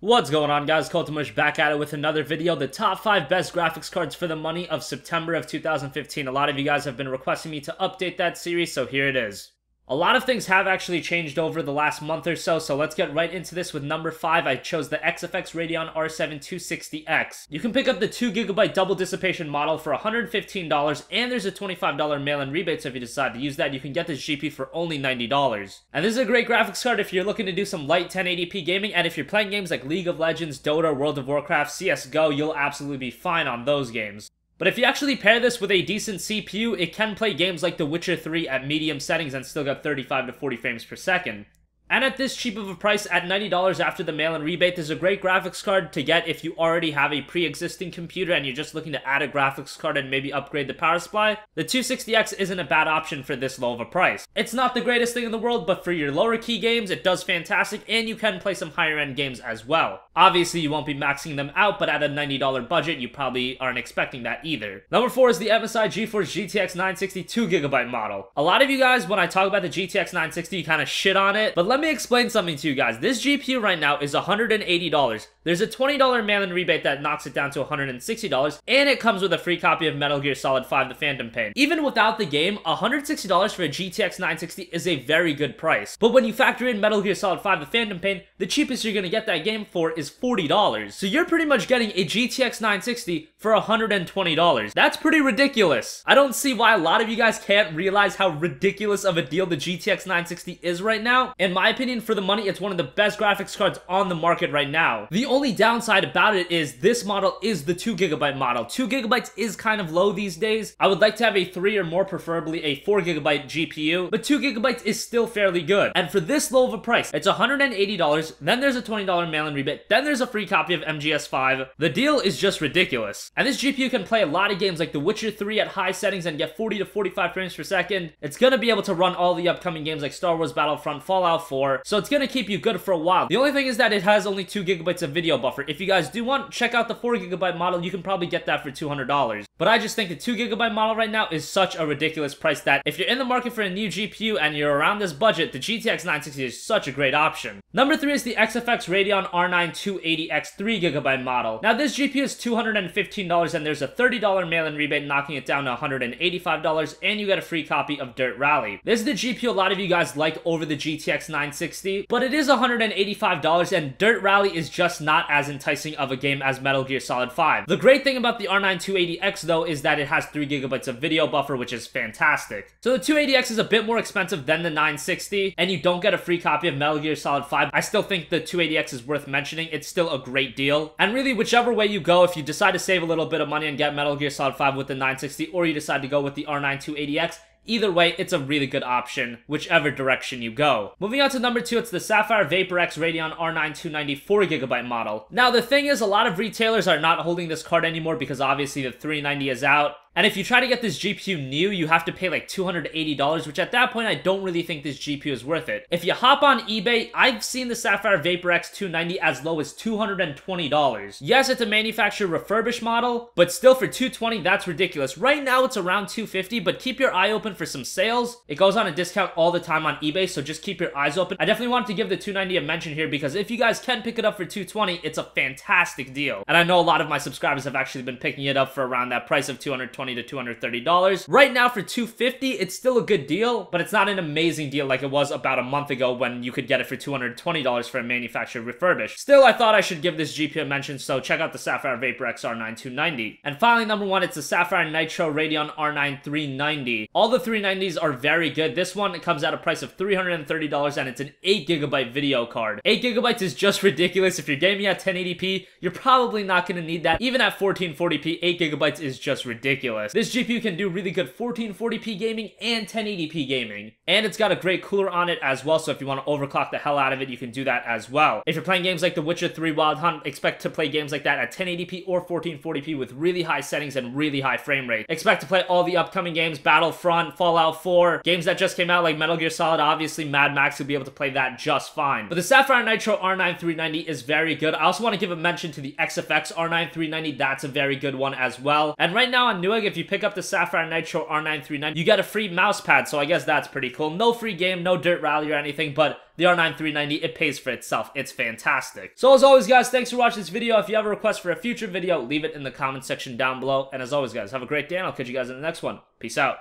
What's going on, guys? Kultimush back at it with another video. The top 5 best graphics cards for the money of September of 2015. A lot of you guys have been requesting me to update that series, so here it is. A lot of things have actually changed over the last month or so let's get right into this with number 5. I chose the XFX Radeon R7 260X. You can pick up the 2GB double dissipation model for $115, and there's a $25 mail-in rebate, so if you decide to use that, you can get this GPU for only $90. And this is a great graphics card if you're looking to do some light 1080p gaming, and if you're playing games like League of Legends, Dota, World of Warcraft, CSGO, you'll absolutely be fine on those games. But if you actually pair this with a decent CPU, it can play games like The Witcher 3 at medium settings and still get 35 to 40 frames per second. And at this cheap of a price, at $90 after the mail-in rebate, there's a great graphics card to get if you already have a pre-existing computer and you're just looking to add a graphics card and maybe upgrade the power supply. The 260X isn't a bad option for this low of a price. It's not the greatest thing in the world, but for your lower key games, it does fantastic, and you can play some higher end games as well. Obviously, you won't be maxing them out, but at a $90 budget, you probably aren't expecting that either. Number 4 is the MSI GeForce GTX 960 2GB model. A lot of you guys, when I talk about the GTX 960, you kind of shit on it, but let me explain something to you guys. This GPU right now is $180. There's a $20 mail-in rebate that knocks it down to $160, and it comes with a free copy of Metal Gear Solid 5 The Phantom Pain. Even without the game, $160 for a GTX 960 is a very good price. But when you factor in Metal Gear Solid 5 The Phantom Pain, the cheapest you're gonna get that game for is $40. So you're pretty much getting a GTX 960 for $120. That's pretty ridiculous. I don't see why a lot of you guys can't realize how ridiculous of a deal the GTX 960 is right now. In my opinion, for the money, it's one of the best graphics cards on the market right now. The only downside about it is this model is the 2GB model. 2GB is kind of low these days. I would like to have a 3 or more, preferably a 4GB GPU, but 2GB is still fairly good. And for this low of a price, it's $180, then there's a $20 mail-in rebate, then there's a free copy of MGS5. The deal is just ridiculous. And this GPU can play a lot of games like The Witcher 3 at high settings and get 40 to 45 frames per second. It's gonna be able to run all the upcoming games like Star Wars Battlefront, Fallout 4, so it's gonna keep you good for a while. The only thing is that it has only 2GB of video buffer. If you guys do want, check out the 4GB model. You can probably get that for $200. But I just think the 2GB model right now is such a ridiculous price that if you're in the market for a new GPU and you're around this budget, the GTX 960 is such a great option. Number 3 is the XFX Radeon R9 280X 3GB model. Now this GPU is $215, and there's a $30 mail-in rebate knocking it down to $185, and you get a free copy of Dirt Rally. This is the GPU a lot of you guys like over the GTX 960, but it is $185, and Dirt Rally is just not as enticing of a game as Metal Gear Solid 5. The great thing about the R9 280X though is that it has 3GB of video buffer, which is fantastic. So the 280X is a bit more expensive than the 960, and you don't get a free copy of Metal Gear Solid 5. I still think the 280X is worth mentioning. It's still a great deal. And really, whichever way you go, if you decide to save a little bit of money and get Metal Gear Solid 5 with the 960, or you decide to go with the R9 280X, either way, it's a really good option, whichever direction you go. Moving on to number 2, it's the Sapphire Vapor X Radeon R9 290 4GB model. Now, the thing is, a lot of retailers are not holding this card anymore because obviously the 390 is out. And if you try to get this GPU new, you have to pay like $280, which at that point, I don't really think this GPU is worth it. If you hop on eBay, I've seen the Sapphire Vapor X 290 as low as $220. Yes, it's a manufacturer refurbished model, but still for $220, that's ridiculous. Right now, it's around $250, but keep your eye open for some sales. It goes on a discount all the time on eBay, so just keep your eyes open. I definitely wanted to give the 290 a mention here because if you guys can pick it up for $220, it's a fantastic deal. And I know a lot of my subscribers have actually been picking it up for around that price of $220 to $230. Right now for $250, it's still a good deal, but it's not an amazing deal like it was about a month ago when you could get it for $220 for a manufacturer refurbished. Still, I thought I should give this GPU a mention, so check out the Sapphire Vapor X R9 290. And finally, number 1, it's the Sapphire NITRO Radeon R9 390. All the 390s are very good. This one comes at a price of $330, and it's an 8GB video card. 8GB is just ridiculous. If you're gaming at 1080p, you're probably not going to need that. Even at 1440p, 8GB is just ridiculous. This GPU can do really good 1440p gaming and 1080p gaming. And it's got a great cooler on it as well, so if you want to overclock the hell out of it, you can do that as well. If you're playing games like The Witcher 3 Wild Hunt, expect to play games like that at 1080p or 1440p with really high settings and really high frame rate. Expect to play all the upcoming games, Battlefront, Fallout 4, games that just came out like Metal Gear Solid, obviously Mad Max, you'll be able to play that just fine. But the Sapphire NITRO R9 390 is very good. I also want to give a mention to the XFX R9 390, that's a very good one as well. And right now on Newegg, like if you pick up the Sapphire NITRO R9 390, you get a free mouse pad, so I guess that's pretty cool. No free game, no dirt rally or anything, but the R9 390, it pays for itself. It's fantastic. So as always, guys, thanks for watching this video. If you have a request for a future video, leave it in the comment section down below. And as always, guys, have a great day, and I'll catch you guys in the next one. Peace out.